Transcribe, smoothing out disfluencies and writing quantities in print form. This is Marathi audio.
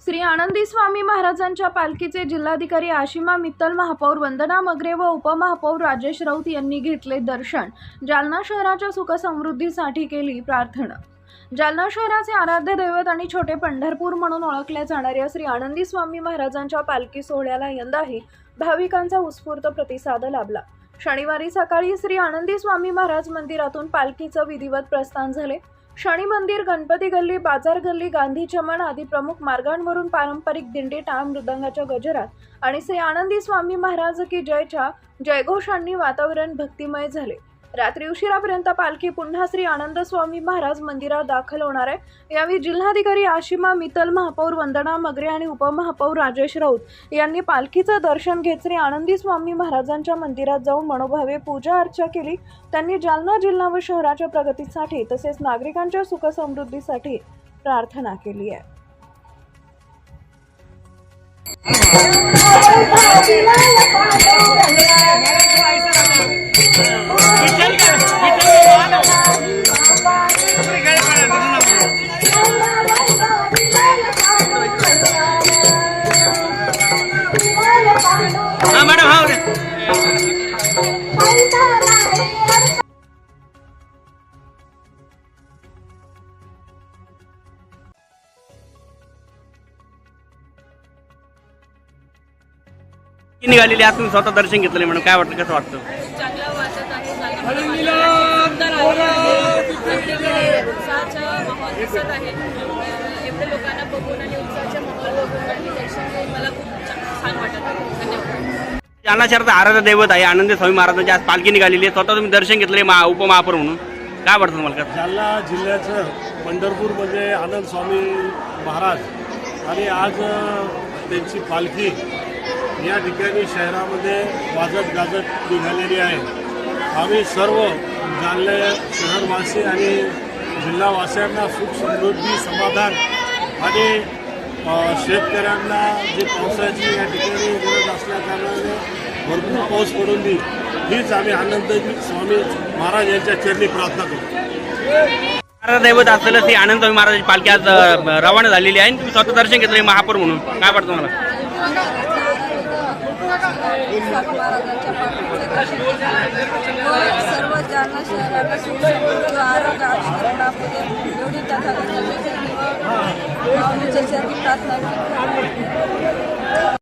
श्री आनंदी स्वामी महाराजांच्या पालखीचे जिल्हाधिकारी आशिमा मित्तल, महापौर वंदना मगरे व उपमहापौर राजेश राऊत यांनी घेतले दर्शन। जालना शहराच्या सुखसमृद्धीसाठी केली प्रार्थना। जालना शहराचे आराध्य दैवत आणि छोटे पंढरपूर म्हणून ओळखल्या जाणाऱ्या श्री आनंदी स्वामी महाराजांच्या पालखी सोहळ्याला यंदाही भाविकांचा उत्स्फूर्त प्रतिसाद लाभला। शनिवारी सकाळी श्री आनंदी स्वामी महाराज मंदिरातून पालखीचं विधिवत प्रस्थान झाले। शनी मंदिर, गणपती गल्ली, बाजार गल्ली, गांधी चमन आदी प्रमुख मार्गांवरून पारंपरिक दिंडी टाळ मृदंगाच्या गजरात आणि श्री आनंदी स्वामी महाराज की जयच्या जयघोषांनी वातावरण भक्तिमय झाले। रात्री उशिरापर्यंत पालखी पुन्हा श्री आनंद स्वामी महाराज मंदिरात दाखल होणार आहे। यावेळी जिल्हाधिकारी आशिमा मित्तल, महापौर वंदना मगरे आणि उपमहापौर राजेश राऊत यांनी पालखीचं दर्शन घेत श्री आनंदी स्वामी महाराजांच्या मंदिरात जाऊन मनोभावे पूजा अर्चा केली। त्यांनी जालना जिल्हा व शहराच्या प्रगतीसाठी तसेच नागरिकांच्या सुख समृद्धीसाठी प्रार्थना केली आहे। निघालेली आज तुम्ही स्वतः दर्शन घेतले म्हणून काय वाटतं, कसं वाटतं? चांगला वाटत आहे। उत्साहाचा माहोल दिसत आहे। एवढे लोकांना बघून आणि उत्साहाच्या माहोल बघून आणि दर्शन घेऊन मला खूप छान वाटत आहे। धन्यवाद। जालना शहराचा आराध्य दैवत आहे आनंदी स्वामी महाराजांची आज पालखी निघालेली आहे, स्वतः तुम्ही दर्शन घेतले उपमहापौर म्हणून, काय वाटतं तुम्हाला? जालना जिल्ह्याचं पंढरपूर म्हणजे आनंद स्वामी महाराज आणि आज त्यांची पालखी या ठिकाणी शहरामध्ये वाजत गाजत निघालेली आहे। आम्ही सर्व जालना शहरवासी आणि जिल्हावासियांना सुख समृद्धी, समाधान आणि शेतकऱ्यांना जे पावसाची या ठिकाणी गरज असल्याकारणाने भरपूर पाऊस पडून देईल हीच आम्ही आनंद स्वामी महाराज यांच्या चरणी प्रार्थना करतो। दैवत असलेलं श्री आनंद स्वामी महाराजांची पालखी आज रवाना झालेली आहे, तुम्ही स्वतः दर्शन घेतले महापौर म्हणून, काय वाटतं तुम्हाला? स्वामी महाराजांच्या पालखीचे दर्शन सर्व जालना शहराला सुख समृद्धी, आरोग्य, आयुष्य लाभू दे एवढी तथागताच्या चरणी व माऊलीच्या चरणी प्रार्थना करतो।